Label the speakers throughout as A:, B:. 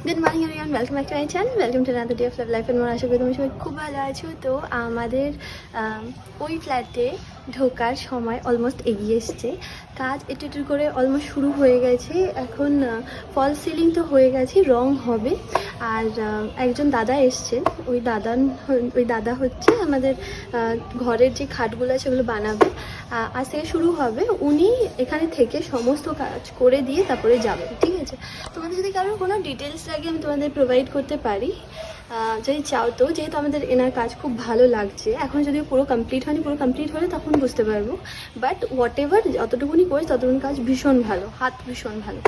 A: Good morning everyone, welcome back to my channel, welcome to another day of life and more. আশা করি তুমি সবাই খুব ভালো আছো। তো আমাদের ওই ফ্ল্যাটে ঢোকার সময় অলমোস্ট এগিয়ে এসছে। কাজ একটু একটু করে অলমোস্ট শুরু হয়ে গেছে। এখন ফল সিলিং তো হয়ে গেছে, রং হবে। আর একজন দাদা এসছেন, ওই দাদা হচ্ছে আমাদের ঘরের যে খাটগুলো আছে সেগুলো বানাবে। আজ থেকে শুরু হবে। উনি এখানে থেকে সমস্ত কাজ করে দিয়ে তারপরে যাবেন, ঠিক আছে? তোমাদের যদি কারোর কোনো ডিটেলস লাগে আমি তোমাদের প্রোভাইড করতে পারি যদি চাও। তো যেহেতু আমাদের এনার কাজ খুব ভালো লাগছে, এখন যদিও পুরো কমপ্লিট হয়নি, পুরো কমপ্লিট হলে তখন বুঝতে পারবো। বাট হোয়াট এভার যতটুকুনি করেছি ততটুকুনি কাজ ভীষণ ভালো, হাত ভীষণ ভালো।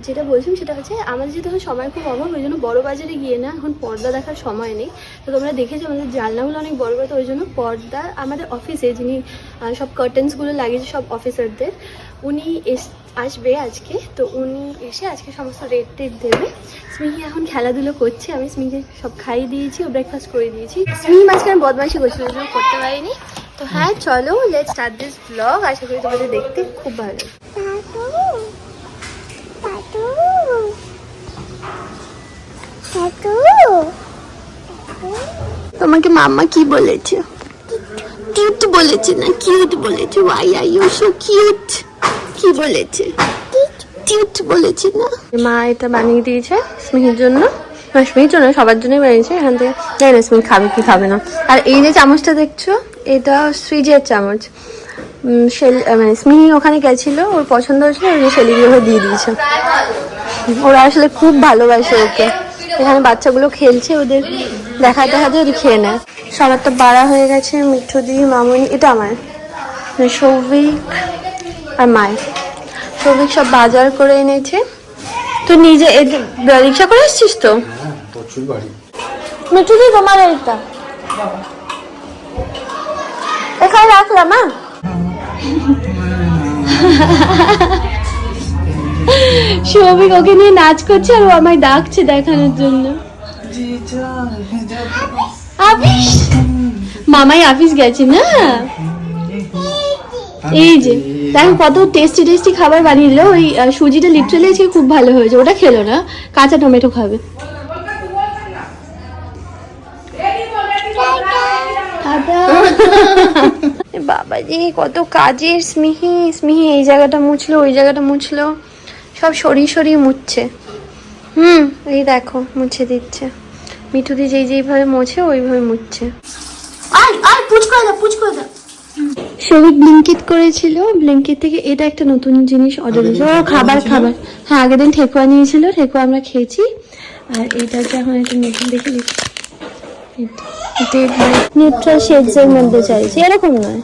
A: যেটা বলছিলাম সেটা হচ্ছে আমাদের যেহেতু এখন সময় খুব অভাব, ওই জন্য বড় বাজারে গিয়ে না এখন পর্দা দেখার সময় নেই। তো তোমরা দেখেছো আমাদের জানলাগুলো অনেক বড় বড়, তো ওই জন্য পর্দা আমাদের অফিসে যিনি সব কার্টেন্সগুলো লাগিয়েছে সব অফিসারদের, উনি আসবে আজকে। তো উনি এসে আজকে সমস্ত রেট টেট দেবে। স্মিহি এখন খেলাধুলো করছে, আমি স্মিহিকে সব খাইয়ে দিয়েছি, ও ব্রেকফাস্ট করে দিয়েছি। স্মিহি মাঝখানে বদমাইশি করছিল, ওই জন্য করতে পারিনি। তো হ্যাঁ, চলো লেটস স্টার্ট দিস ব্লগ। আশা করি তোমাদের দেখতে খুব ভালো। তোমাকে মাম্মা কি বলেছে? কিউট বলেছে না কিউট বলেছে? Why are you so cute? কি বলেছে? কিউট বলেছে না? মা এটা বানিয়ে দিয়েছে স্মিহির জন্য, স্মিহির জন্য সবার জন্যই বানিয়েছে। এখান থেকে জানি না স্মিহি খাবে কি খাবে না। আর এই যে চামচটা দেখছো, এটা ফ্রিজের চামচ। মানে স্মিহি ওখানে গেছিল, ওর পছন্দ হয়েছিল, ওই যে শেলিগুলো দিয়ে দিয়েছে। ওরা আসলে খুব ভালোবাসে ওকে। এখানে বাচ্চাগুলো খেলছে, ওদের দেখাতে ওদের খেয়ে নেয়। সবার তো বাড়া হয়ে গেছে। মিঠুদি, মামুনি, এটা আমার সৌভিক আর মায়ের। সৌভিক সব বাজার করে এনেছে। তুই নিজে রিক্সা করে এসছিস তো? মিঠুদি তোমার এইটা এখানে রাখলাম। মা সৌভিক ওকে নিয়ে নাচ করছে আর ও আমায় ডাকছে দেখানোর জন্য। আফিস, মামাই আফিস গেছে না। এই যে দেখো কত টেস্টি টেস্টি খাবার বানিয়ে দিল। ওই সুজিটা লিটারালি আজকে খুব ভালো হয়েছে। ওটা খেলো না, কাঁচা টমেটো খাবে। বাবা রে কত কাজের। স্মিহি এই জায়গাটা মুছলো, ওই জায়গাটা মুছলো, সব সরিয়ে সরিয়ে মুছছে। এই দেখো মুছে দিচ্ছে। মিঠুদি যেইভাবে মোছে ওইভাবে মুছছে। সৌভিক ব্লিঙ্কিট করেছিল, ব্লিঙ্কিট থেকে এটা একটা নতুন জিনিস অর্ডার দিয়েছে। ও খাবার। হ্যাঁ, আগের দিন ঠেকুয়া নিয়েছিল, ঠেকুয়া আমরা খেয়েছি। আর এটা হচ্ছে এখন একটা নতুন দেখে দিচ্ছি, নিউট্রাল শেডস এর মধ্যে চাইছি। এরকম নয়।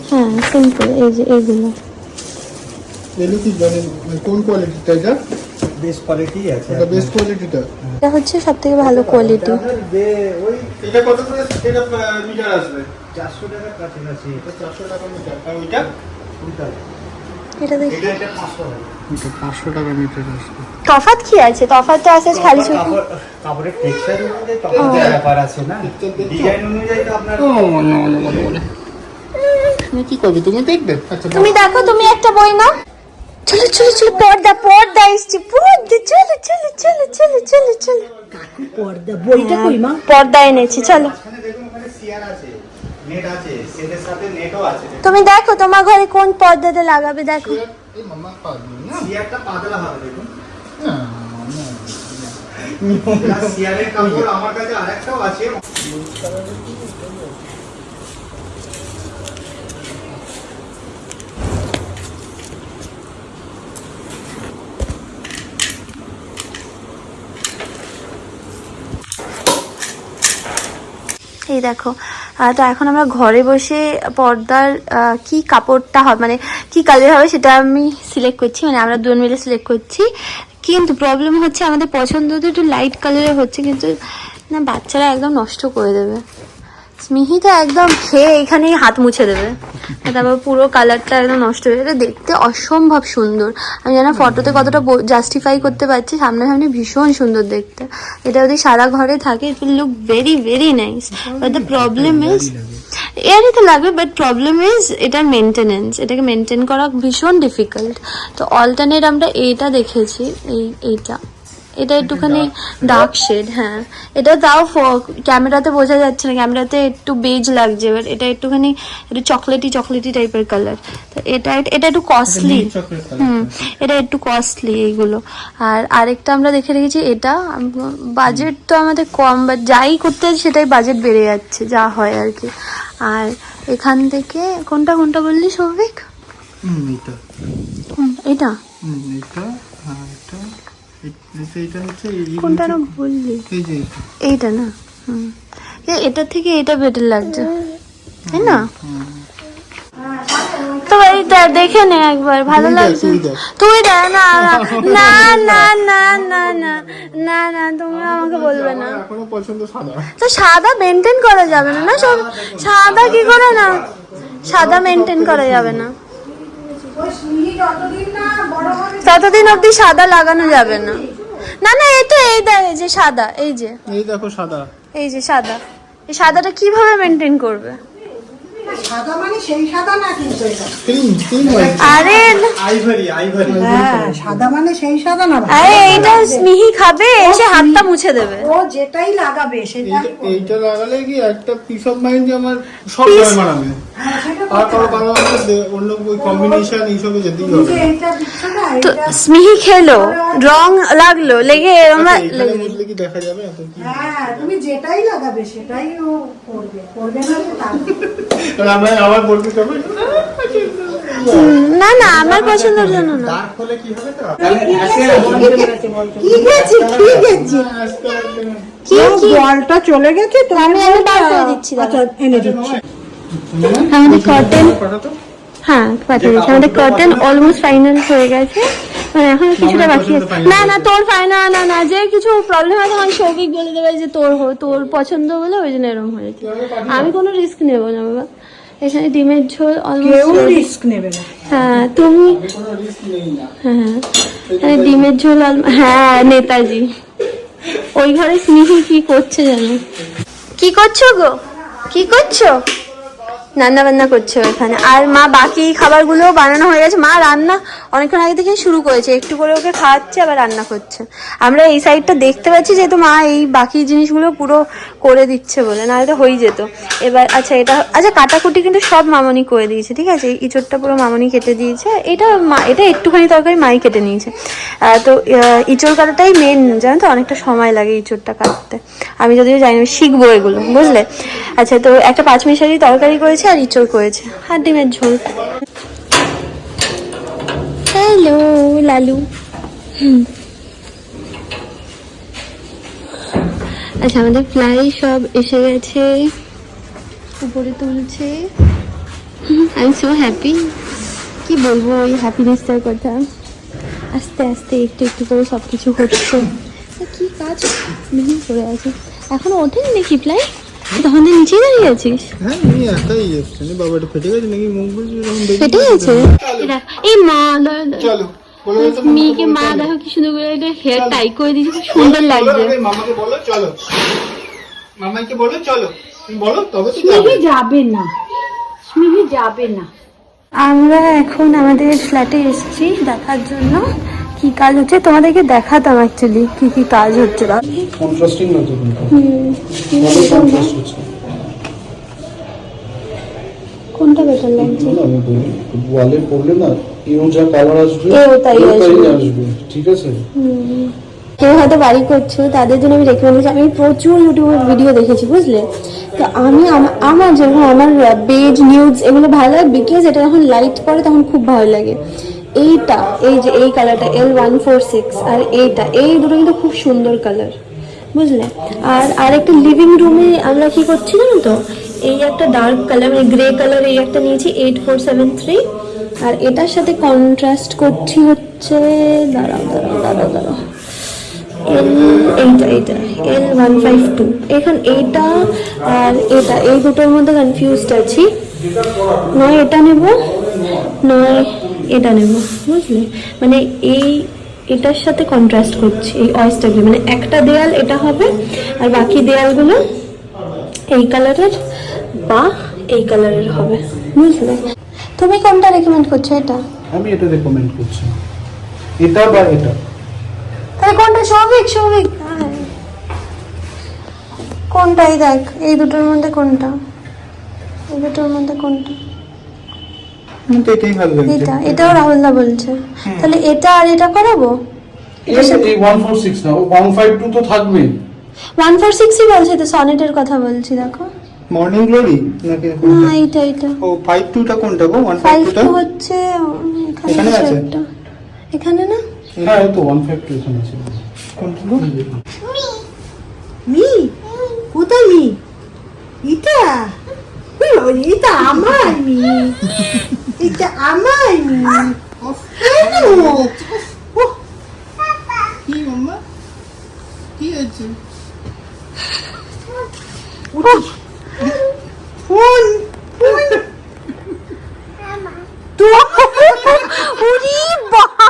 A: হ্যাঁ, সিম্পল। এই যে এগুলো
B: কোন কোয়ালিটিটা? এটা বেস্ট কোয়ালিটি আছে। এটা বেস্ট কোয়ালিটিটা,
A: এটা হচ্ছে সবথেকে ভালো কোয়ালিটি।
B: এটা কত করে এটা মিটার আসবে? 400 টাকা কাছাকাছি। এটা 400 টাকা মিটার। আর ওইটা
A: এটা দেখি,
B: এটা 500 টাকা। এটা 500 টাকা মিটার আসবে।
A: তফাৎ কি আছে? তফাৎ তো আছে খালি শুধু
B: কাপড়ের টেক্সচার অনুযায়ী তফাতের ব্যাপার আছে না, ডিজাইন অনুযায়ী তো আপনার। তুমি কি করবে? তুমি দেখবে? আচ্ছা
A: তুমি দেখো, তুমি একটা বই নাও। চলো চলো চলো, পর্দা এসছে, চলো।
C: পর্দা বইটা কই মা?
A: পর্দা এনেছি, চলো।
B: এখানে দেখুন, ওখানে সিয়ার আছে, নেট আছে, সেটের সাথে নেটও আছে।
A: তুমি দেখো তোমার ঘরে কোন পর্দাটা লাগাবে, দেখো।
B: এই মামা পাবি না, সিয়ারটা পাতলা হবে দেখুন। না সিয়ারের কাপড় আমার কাছে আরেকটাও আছে।
A: এই দেখো, তো এখন আমরা ঘরে বসে পর্দার কি কাপড়টা হবে, মানে কি কালার হবে সেটা আমি সিলেক্ট করছি, মানে আমরা দুজন মিলে সিলেক্ট করছি। কিন্তু প্রবলেম হচ্ছে আমাদের পছন্দ তো একটু লাইট কালারের হচ্ছে, কিন্তু না বাচ্চারা একদম নষ্ট করে দেবে। স্মিহি তো একদম খেয়ে এখানেই হাত মুছে দেবে, তারপর পুরো কালারটা একদম নষ্ট হয়ে যাবে। দেখতে অসম্ভব সুন্দর। আমি জানি ফটোতে কতটা জাস্টিফাই করতে পারছি, সামনে ভীষণ সুন্দর দেখতে। এটা যদি সারা ঘরে থাকে it will look very very nice. But the problem is এরই তো লাগবে, বাট প্রবলেম ইজ এটার মেনটেনেন্স, এটাকে মেনটেন করা ভীষণ ডিফিকাল্ট। তো অল্টারনেট আমরা এইটা দেখেছি, এইটা এটা একটুখানি ডার্ক শেড। হ্যাঁ, এটা তাও ক্যামেরাতে বোঝা যাচ্ছে না, ক্যামেরাতে একটু বেজ লাগছে, বাট এটা একটুখানি একটু চকলেটি টাইপের কালার। তো এটা একটু কস্টলি। এটা একটু কস্টলি এইগুলো। আর আরেকটা আমরা দেখে রেখেছি, এটা বাজেট তো আমাদের কম, বাট যাই করতে যাচ্ছি সেটাই বাজেট বেড়ে যাচ্ছে, যা হয় আর কি। আর এখান থেকে কোনটা বললি সৌভিক?
B: এইটা
A: এটা
B: এইটা হচ্ছে
A: কোনটা না বললি?
B: এই যে
A: এইটা না? এটা থেকে এটা বেটার লাগছে, তাই না? তো এইটা দেখে নে একবার, ভালো লাগছে। তুই দেখ না না না না না না না না, তুমি আমাকে বলবে না।
B: এখনো পছন্দ সাদা।
A: তো সাদা মেনটেন করা যাবে না, না সব সাদা কি করে না, সাদা মেনটেন করা যাবে না, ততদিন অব্দি সাদা লাগানো যাবে না। না না, এই তো এই দেখ, এই যে সাদা, এই যে
B: এই দেখো সাদা,
A: এই যে সাদা, এই সাদাটা কিভাবে মেনটেন করবে?
C: সাদা মানে সেই সাদা না, কিন্তু এটা
A: আরে
B: আইভরি
C: হ্যাঁ, সাদা মানে সেই সাদা না ভাই।
A: আরে এইটা স্মিহি খাবে, এসে হাতটা মুছে দেবে।
C: ও যেটাই লাগাবে সেটাই
B: এইটা লাগালে কি একটা পিস অফ মাইন্ড, যে আমার সব জয় মানাবে, আর কারো কারো অন্য ওই কম্বিনেশন এইসবে যেতেই হবে।
C: এইটা দিচ্ছ না,
A: তো
C: এটা
A: স্মিহি খেলো, রং লাগলো, লেগে আমার
B: এখানে বুঝলে কি দেখা যাবে এত কি?
C: হ্যাঁ, তুমি যেটাই লাগাবে সেটাই ও করবে না তো তার
B: আর আমরা আবার বলতে হবে
A: না না, আমার পছন্দের জন্য না।
B: ডার্ক হলে কি হবে তো?
C: কি গেছি
A: কি কি
C: বলটা চলে গেছে তো,
A: আমি বার করে দিচ্ছি, দাদা।
C: আচ্ছা এনে দিচ্ছি।
A: আমাদের কার্টেন,
B: পাঠাতো
A: হ্যাঁ পাঠিয়ে দিচ্ছি। আমাদের কার্টেন অলমোস্ট ফাইনাল হয়ে গেছে, মানে এখন কিছুটা বাকি আছে। না না, তোর ফাইনাল না, না যে কিছু প্রবলেম আছে আমি সৌভিক বলে দেবে যে তোর পছন্দ বলে ওই জন্য এরকম হয়েছে। আমি কোনো রিস্ক নেবো না বাবা। এখানে ডিমের ঝোল
C: কেউ
A: অলমোস্ট,
C: রিস্ক নেবে না।
A: হ্যাঁ তুমি,
B: কোনো রিস্ক নেই না।
A: হ্যাঁ এখানে ডিমের ঝোল হ্যাঁ নেতাজি। ওই ঘরে স্নেহি কি করছে জানো? কি করছো গো, কি করছো? রান্না বান্না করছে ওখানে। আর মা বাকি খাবারগুলো বানানো হয়ে গেছে, মা রান্না অনেকক্ষণ আগে থেকে শুরু করেছে, একটু করে ওকে খাওয়াচ্ছে আবার রান্না করছে। আমরা এই সাইডটা দেখতে পাচ্ছি যেহেতু মা এই বাকি জিনিসগুলো পুরো করে দিচ্ছে বলে, না এটা হয়ে যেত। এবার আচ্ছা এটা, আচ্ছা কাটাকুটি কিন্তু সব মামনি করে দিয়েছে, ঠিক আছে? এই ইঁচড়টা পুরো মামনি কেটে দিয়েছে, এটা এটা একটুখানি তরকারি মাই কেটে নিয়েছে। তো ইঁচড় কাটাটাই মেন, জানো তো অনেকটা সময় লাগে ইঁচড়টা কাটতে। আমি যদিও জানি না, শিখবো এগুলো, বুঝলে? আচ্ছা তো একটা পাঁচমিশালি তরকারি করেছে আর ইঁচড় করেছে, আর ডিমের ঝোল। হ্যালো লালু। আচ্ছা আমাদের ফ্লাই সব এসে গেছে, উপরে তুলছে। আই এম সো হ্যাপি, কি বলবো ওই হ্যাপিনেসটার কথা। আস্তে আস্তে একটু একটু করে সব কিছু হচ্ছে। কি কাজ মেনে করে আছে, এখনো ওঠেনি নাকি ফ্লাই? তখন তুই নিচেই দাঁড়িয়ে আছিস?
B: হ্যাঁ আমি একাই এসছি, বাবা এটা ফেটে গেছে নাকি মুখ বুঝি এরকম দেখি।
A: ফেটে গেছে? এই মা
B: চলো বলে তো
A: মেয়েকে, মা দেখো কি সুন্দর করে এটা হেয়ার টাই করে দিয়েছে, খুব সুন্দর লাগছে।
B: মামাকে বলো চলো, মামাকে বলো চলো, তুমি বলো তবে তো
C: স্মিহি যাবে না, স্মিহি যাবে না।
A: আমরা এখন আমাদের ফ্ল্যাটে এসেছি দেখার জন্য কি কাজ হচ্ছে, তোমাদেরকে দেখাতাম অ্যাকচুয়ালি কি কি কাজ হচ্ছে।
B: কন্ট্রাস্টিং না তো কিন্তু
A: কোনটা বেটার লাগছে?
D: ওয়ালে পড়লে না এও যা কালার আসবে
A: এও তাই
D: আসবে, ঠিক আছে?
A: কেউ হয়তো বাড়ি করছো তাদের জন্য আমি রেকমেন্ড করছি। আমি প্রচুর ইউটিউবের ভিডিও দেখেছি, বুঝলে? তো আমি আমার যেরকম আমার বেজ নিউডস এগুলো ভালো লাগে, বিকজ এটা যখন লাইট পড়ে তখন খুব ভালো লাগে। এইটা এই যে এই কালারটা L146 আর এইটা, এই দুটো কিন্তু খুব সুন্দর কালার, বুঝলে? আর একটা লিভিং রুমে আমরা কি করছি জানো তো, এই একটা ডার্ক কালার মানে গ্রে কালার, এই একটা নিয়েছি 8473, আর এটার সাথে কন্ট্রাস্ট করছি হচ্ছে দাঁড়াও এইটা L152। এখন এইটা আর এটা, এই দুটোর মধ্যে কনফিউজড আছি, নয় এটা নেব নয় এটা নেব, বুঝলে? মানে এটার সাথে কন্ট্রাস্ট করছি, এই অয়েস্টার গ্রে, মানে একটা দেয়াল এটা হবে আর বাকি দেয়ালগুলো এই কালারের বা এই কালারের হবে, বুঝলে? তুমি কোনটা রেকমেন্ড করছো, এটা?
D: আমি এটা রেকমেন্ড করছি, এটা বা এটা।
A: তাহলে কোনটা? সৌভিক, সৌভিক কোনটাই দেখ, এই দুটোর মধ্যে কোনটা? এই দুটোর মধ্যে কোনটা?
B: আমার তো এটাই ভালো লাগছে।
A: এটা, এটাও রাহুলদা বলছে। তাহলে এটা আর এটা করাবো।
D: এই 146 না, 152 তো থাকবেই।
A: 146ই বলছে তো, সনেটের কথা বলছি, দেখো।
B: মর্নিং গ্লোরি নাকি
A: না,
B: কোনটা?
A: এটা এটা
B: ও 52 টা কোনটা গো?
A: 5
B: 152 টা
A: তো হচ্ছে এখানে
B: এখানে
A: কিছু
B: আছে?
A: একটা। এখানে না?
D: হ্যাঁ, এই তো 152 এখানে আছে।
B: কোনটা গো?
C: মি কোথায় মি? এটা ওই বাবা, এটা আমার মি, এটা আমার মি। কেন? ওহ,
B: কি মাম্মা? কি আছে?
C: ফোন ফোন তো উরি বাবা,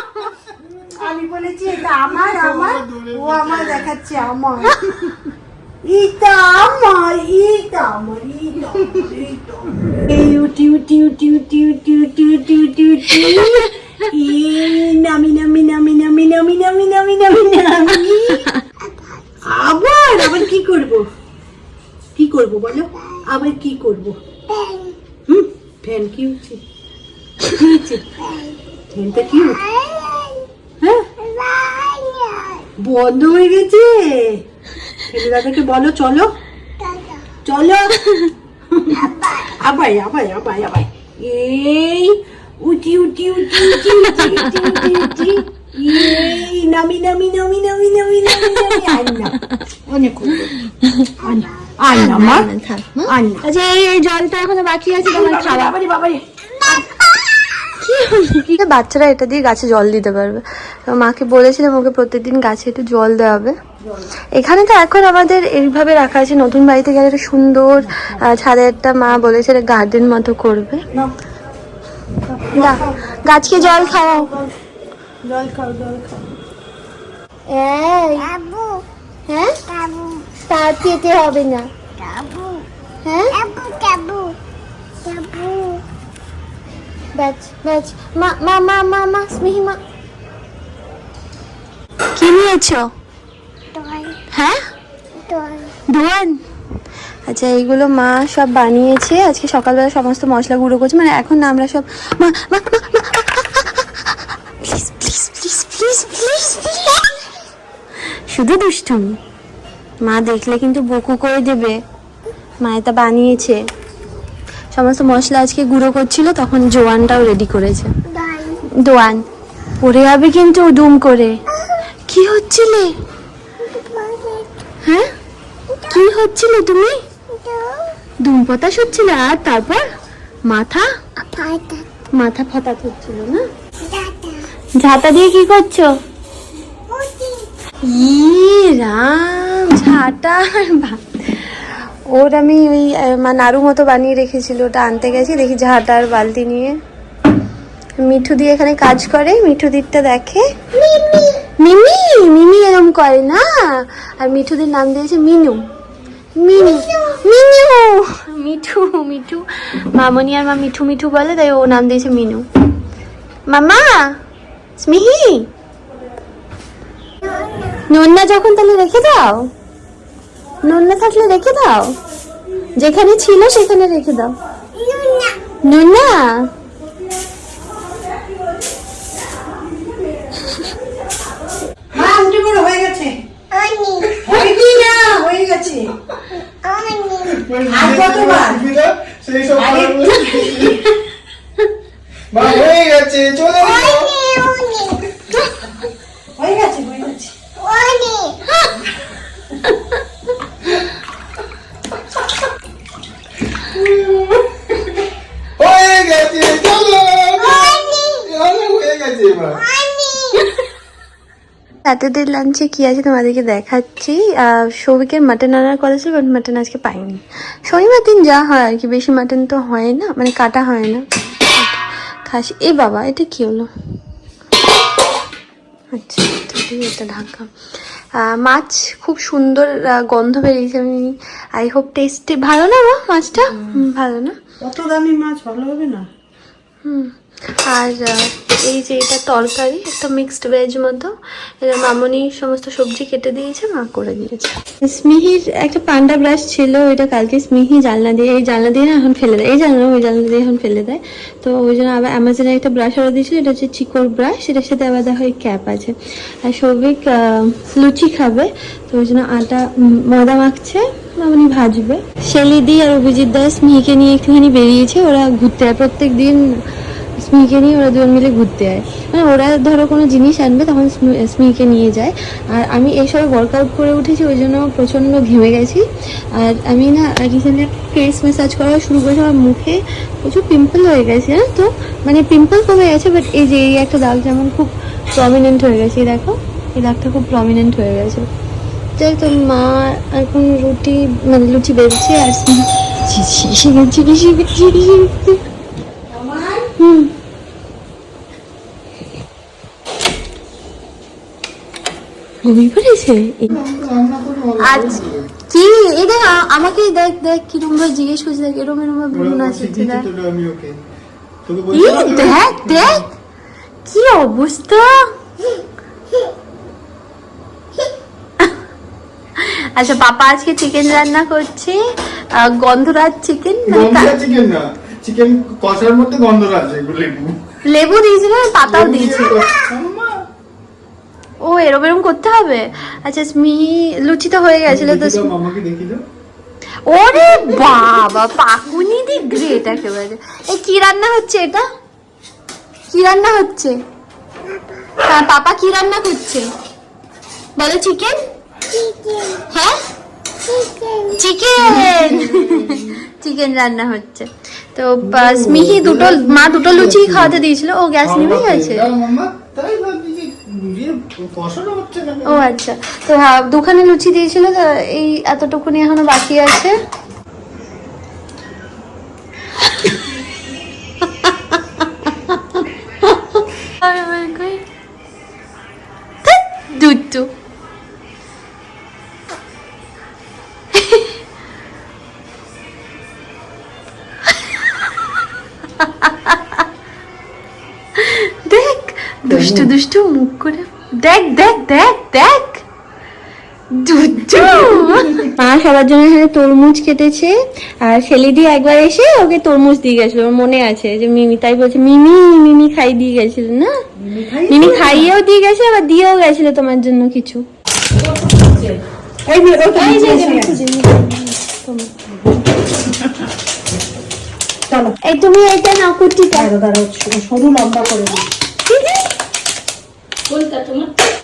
C: আমি বলেছি এটা আমার, আমার ও আমার দেখাচ্ছে আমার, এটা আমার, এটা আমার, এটা আমার, এটা আমার। এই উঠি উঠি উঠি উঠি উঠি উঠি উঠি উঠি উঠি এই নামি নামি নামি নামি নামি নামি নামি নামি নামি। আবার আবার কি করব, কি করব বলো, আবার কি করব? ফ্যান কি হচ্ছে, কি হচ্ছে? ফ্যানটা কি হচ্ছে? হ্যাঁ, বন্ধ হয়ে গেছে। দাদাকে বলো চলো চলো, আবার আবার আবার আবার এই উঠি উঠি উঠি উঠি উঠি উঠি উঠি উঠি এই নামি নামি নামি নামি নামি নামি নামি। আন্না অনেক আন্না মা, আন্না।
A: আচ্ছা, এই জলটা এখনো বাকি আছে, তোমার খাওয়া।
C: বাবারে বাবারে,
A: কি বাচ্চারা এটা দিয়ে গাছে জল দিতে পারবে। তো মাকে বলেছিলাম ওকে প্রত্যেকদিন গাছে একটু জল দেওয়া হবে। এখানে তো এখন আমাদের এইভাবে রাখা আছে, নতুন বাড়িতে গেলে একটা সুন্দর ছাদে একটা মা বলেছে গার্ডেন মতো করবে। গাছকে জল খাওয়াও,
C: জল খাও জল খাও।
A: এই হ্যাঁ, তা খেতে হবে না, হ্যাঁ ব্যাচ ব্যাচ। মা মা মা মা মা স্মিহি মা, কি নিয়েছো? হ্যাঁ, দোয়ান। আচ্ছা, এইগুলো মা সব বানিয়েছে আজকে সকালবেলা, সমস্ত মশলা গুঁড়ো করছে। মানে এখন না আমরা সব, মা মা please please please please please please, শুধু দুষ্টুমি। মা দেখলে কিন্তু বকু করে দেবে। মা এটা বানিয়েছে, সমস্ত মশলা আজকে গুঁড়ো করছিল, তখন জোয়ানটাও রেডি করেছে। দোয়ান পড়ে যাবে কিন্তু দুম করে। কি হচ্ছিলে? হ্যাঁ, কি হচ্ছিল তুমি? দুম পতাশ হচ্ছিল, আর তারপর মাথা মাথা ফতাত হচ্ছিল না? ঝাঁটা দিয়ে কি করছো? ই রাম, ঝাঁটা ওর আমি ওই নাড়ু মতো বানিয়ে রেখেছিল, ওটা আনতে গেছি, দেখি ঝাঁটা আর বালতি নিয়ে। মিঠু দিয়ে এখানে কাজ করে, মিঠু দিকটা দেখে। মিমি মিমি এরম করে না, আর মিঠুদের নাম দিয়েছে মিনু। মিনু মিনু মিঠু মিঠু, মামনি আর মা মিঠু মিঠু বলে, তাই ও নাম দিয়েছে মিনু। মামা স্মিহি, নন্না যখন, তাহলে রেখে দাও, নন্না থাকলে রেখে দাও, যেখানে ছিল সেখানে রেখে দাও। নন্না
C: মা উঠে পড়ো, হয়ে গেছে, হয়নি না, হয়ে গেছে। আর কতবার?
B: সেই সব মা হয়ে গেছে, চলে
C: হয়ে গেছে, হয়ে গেছে।
B: হয়ে গেছে, চলো হয়ে গেছে এবার।
A: রাতের লাঞ্চে কি আছে তোমাদেরকে দেখাচ্ছি। সৌভিকের মাটন আনার কথা ছিল, বাট মাটন আজকে পাইনি। শনিবার দিন যা হয় আর কি, বেশি মাটন তো হয় না, মানে কাটা হয় না, খাসি। এ বাবা, এটা কি হলো? আচ্ছা, এটা ঢাকা। মাছ খুব সুন্দর গন্ধ বেরিয়েছে। আমি আই হোপ টেস্টে ভালো না মা, মাছটা ভালো না?
C: কত দামি মাছ ভালো হবে না?
A: আর এই যে এটা তরকারি, একটা মিক্সড ভেজ মতো, এটা মামনি সমস্ত সবজি কেটে দিয়েছে, মা করে দিয়েছে। স্মিহির একটা পান্ডা ব্রাশ ছিল, ওইটা কালকে স্মিহি জানলা দিয়ে, এই জানলা দিয়ে না এখন ফেলে দেয়, এই জানলা ওই জানলা দিয়ে এখন ফেলে দেয়। তো ওই জন্য আবার অ্যামাজনে একটা ব্রাশ অর্ডার দিয়েছিল, এটা হচ্ছে চিকোর ব্রাশ, সেটার সাথে আবার দেখা হয় ক্যাপ আছে। আর সৌভিক লুচি খাবে, তো ওই জন্য আটা ময়দা মাখছে, মামনি ভাজবে। শেলিদি আর অভিজিৎ দাস স্মিহিকে নিয়ে একটুখানি বেরিয়েছে, ওরা ঘুরতে হয় প্রত্যেক দিন, স্মিকে নিয়ে ওরা দুজন মিলে ঘুরতে যায়। মানে ওরা ধরো কোনো জিনিস আনবে তখন স্মিকে নিয়ে যায়। আর আমি এইসব ওয়ার্কআউট করে উঠেছি, ওই জন্য প্রচণ্ড ঘেমে গেছি। আর আমি না রিসেন্টলি ফেস ম্যাসাজ করা শুরু করেছি, আমার মুখে প্রচুর পিম্পল হয়ে গেছে, হ্যাঁ। তো মানে পিম্পল কমে গেছে, বাট এই যে এই একটা দাগ যেমন খুব প্রমিনেন্ট হয়ে গেছে, দেখো এই দাগটা খুব প্রমিনেন্ট হয়ে গেছে। যাই, তো মা এখন রুটি মানে লুচি বেরোচ্ছে, আর ঘুমিয়ে পড়েছে। আচ্ছা কি এই দেখ, আমাকে দেখ দেখ কিরম ভাবে জিজ্ঞেস করছে, দেখ এরম এরম ভাবে বোন আছে, দেখ দেখ দেখ কি অবস্থা। আচ্ছা, পাপা আজকে চিকেন রান্না করছে, গন্ধরাজ চিকেন,
B: চিকেন না, চিকেন কষার মধ্যে গন্ধরাজ,
A: লেবু দিয়েছিল, পাতাও দিয়েছিল। ও এরম এরম করতে হবে। আচ্ছা স্মিহি লুচি তো হয়ে গেছিল, তো
B: মামাকে দেখি দাও।
A: ওরে বাবা, পাকুনি দি গ্রেট একেবারে। এই কি রান্না হচ্ছে এটা? কি রান্না হচ্ছে? হ্যাঁ পাপা কি রান্না করছে বলো? চিকেন? হ্যাঁ চিকেন, চিকেন রান্না হচ্ছে। তো স্মিহি মা দুটো লুচি খাওয়াতে দিয়েছিল, ও গ্যাস নিভে গেছে। ও আচ্ছা, তো হ্যাঁ দুখানে লুচি দিয়েছিল, তো এই এতটুকুনি এখনো বাকি আছে। দুটু দেখ দুষ্টু দুষ্টু মুখ করে, দেখ দেখ দেখ দেখ দুষ্টু। মা সবার জন্য এখানে তরমুজ কেটেছে, আর শেলিদি একবার এসে ওকে তরমুজ দিয়ে গেছিল, ওর মনে আছে যে মিমি, তাই বলছে মিমি মিমি খাই দিয়ে গেছিল না, মিমি খাইয়েও দিয়ে গেছে, আবার দিয়েও গেছিল তোমার জন্য কিছু। এই তুমি এটা না কুর্তিটা
C: সরু লম্বা করে